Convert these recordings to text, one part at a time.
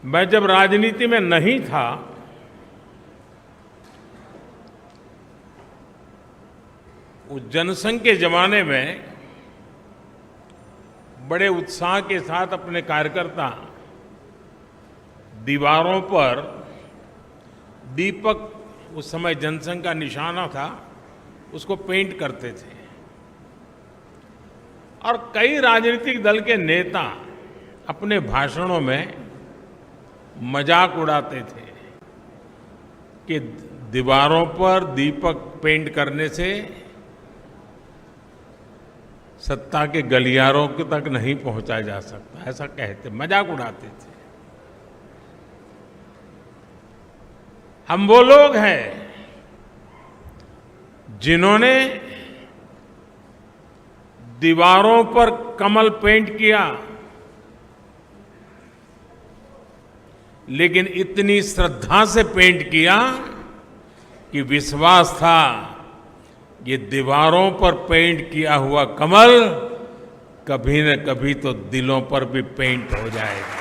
मैं जब राजनीति में नहीं था उस जनसंघ के जमाने में बड़े उत्साह के साथ अपने कार्यकर्ता दीवारों पर दीपक, उस समय जनसंघ का निशाना था, उसको पेंट करते थे। और कई राजनीतिक दल के नेता अपने भाषणों में मजाक उड़ाते थे कि दीवारों पर दीपक पेंट करने से सत्ता के गलियारों तक नहीं पहुंचा जा सकता, ऐसा कहते, मजाक उड़ाते थे। हम वो लोग हैं जिन्होंने दीवारों पर कमल पेंट किया, लेकिन इतनी श्रद्धा से पेंट किया कि विश्वास था ये दीवारों पर पेंट किया हुआ कमल कभी न कभी तो दिलों पर भी पेंट हो जाएगा।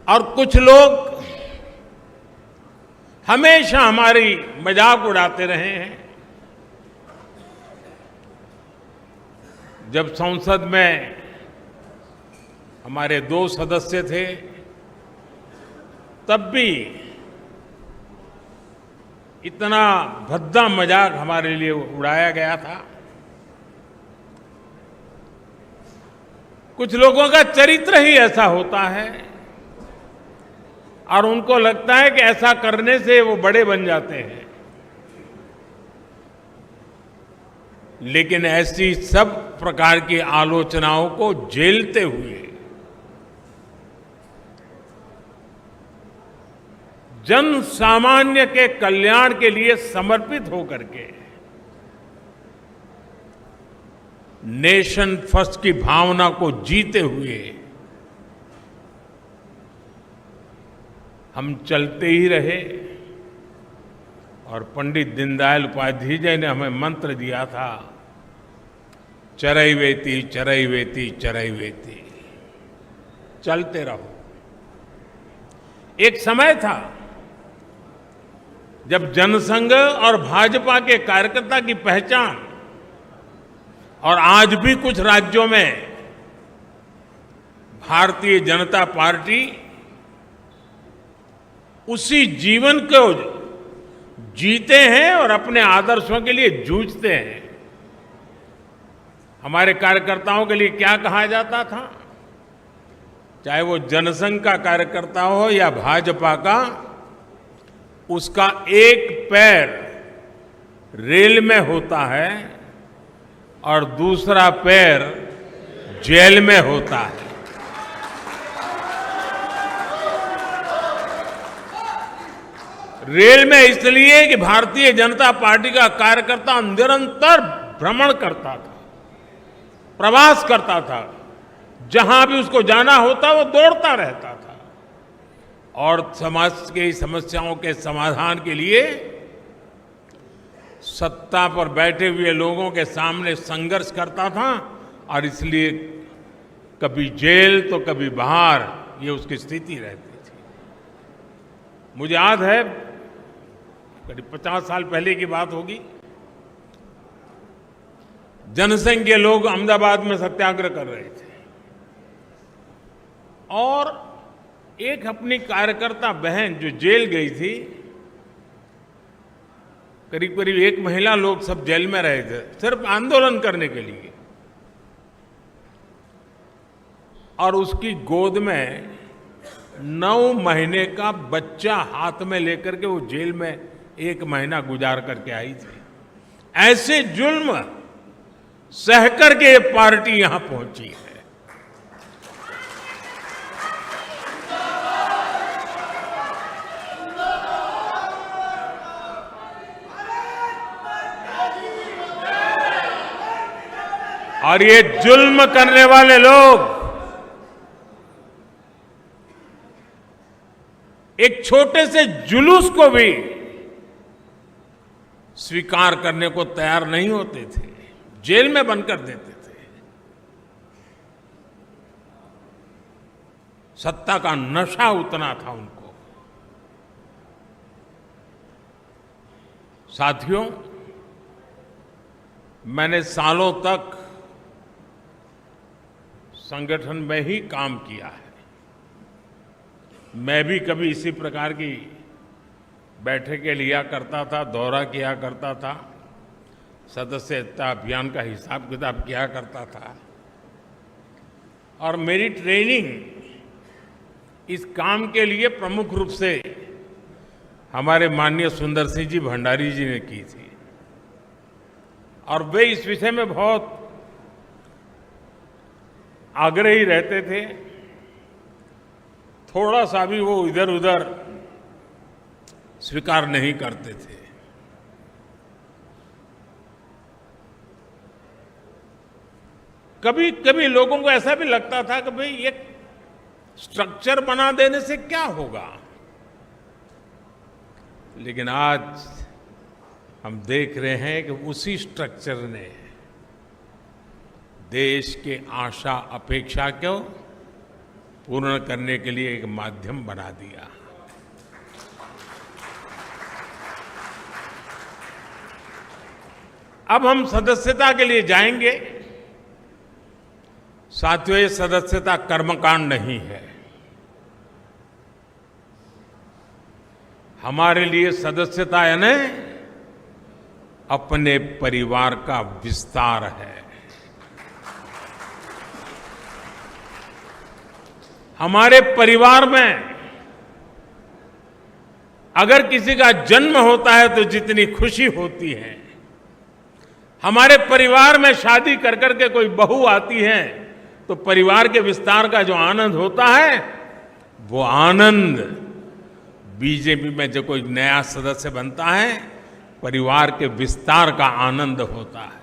और कुछ लोग हमेशा हमारी मजाक उड़ाते रहे हैं। जब संसद में हमारे 2 सदस्य थे तब भी इतना भद्दा मजाक हमारे लिए उड़ाया गया था। कुछ लोगों का चरित्र ही ऐसा होता है और उनको लगता है कि ऐसा करने से वो बड़े बन जाते हैं, लेकिन ऐसी सब प्रकार की आलोचनाओं को झेलते हुए जन सामान्य के कल्याण के लिए समर्पित होकर के नेशन फर्स्ट की भावना को जीते हुए हम चलते ही रहे। और पंडित दीनदयाल उपाध्याय जी ने हमें मंत्र दिया था, चरैवेति चरैवेति चरैवेति, चलते रहो। एक समय था जब जनसंघ और भाजपा के कार्यकर्ता की पहचान, और आज भी कुछ राज्यों में भारतीय जनता पार्टी उसी जीवन को जीते हैं और अपने आदर्शों के लिए जूझते हैं। हमारे कार्यकर्ताओं के लिए क्या कहा जाता था, चाहे वो जनसंघ का कार्यकर्ता हो या भाजपा का, उसका एक पैर रेल में होता है और दूसरा पैर जेल में होता है। रेल में इसलिए कि भारतीय जनता पार्टी का कार्यकर्ता निरंतर भ्रमण करता था, प्रवास करता था, जहां भी उसको जाना होता वो दौड़ता रहता था और समाज की समस्याओं के समाधान के लिए सत्ता पर बैठे हुए लोगों के सामने संघर्ष करता था। और इसलिए कभी जेल तो कभी बाहर, ये उसकी स्थिति रहती थी। मुझे याद है करीब 50 साल पहले की बात होगी, जनसंघ के लोग अहमदाबाद में सत्याग्रह कर रहे थे और एक अपनी कार्यकर्ता बहन जो जेल गई थी, करीब करीब 1 महीना लोग सब जेल में रहे थे सिर्फ आंदोलन करने के लिए, और उसकी गोद में 9 महीने का बच्चा हाथ में लेकर के वो जेल में 1 महीना गुजार करके आई थी। ऐसे जुल्म सह करके ये पार्टी यहां पहुंची है। और ये जुल्म करने वाले लोग एक छोटे से जुलूस को भी स्वीकार करने को तैयार नहीं होते थे, जेल में बंद कर देते थे। सत्ता का नशा उतना था उनको। साथियों, मैंने सालों तक संगठन में ही काम किया है। मैं भी कभी इसी प्रकार की बैठकें लिया करता था, दौरा किया करता था, सदस्यता अभियान का हिसाब किताब किया करता था। और मेरी ट्रेनिंग इस काम के लिए प्रमुख रूप से हमारे माननीय सुंदर सिंह जी भंडारी जी ने की थी। और वे इस विषय में बहुत आग्रही रहते थे। थोड़ा सा भी वो इधर उधर स्वीकार नहीं करते थे। कभी कभी लोगों को ऐसा भी लगता था कि भाई ये स्ट्रक्चर बना देने से क्या होगा, लेकिन आज हम देख रहे हैं कि उसी स्ट्रक्चर ने देश के आशा अपेक्षा को पूर्ण करने के लिए एक माध्यम बना दिया। अब हम सदस्यता के लिए जाएंगे। साथियों, ये सदस्यता कर्मकांड नहीं है। हमारे लिए सदस्यता यानी अपने परिवार का विस्तार है। हमारे परिवार में अगर किसी का जन्म होता है तो जितनी खुशी होती है, हमारे परिवार में शादी कर करके कोई बहू आती है तो परिवार के विस्तार का जो आनंद होता है, वो आनंद बीजेपी में जो कोई नया सदस्य बनता है, परिवार के विस्तार का आनंद होता है।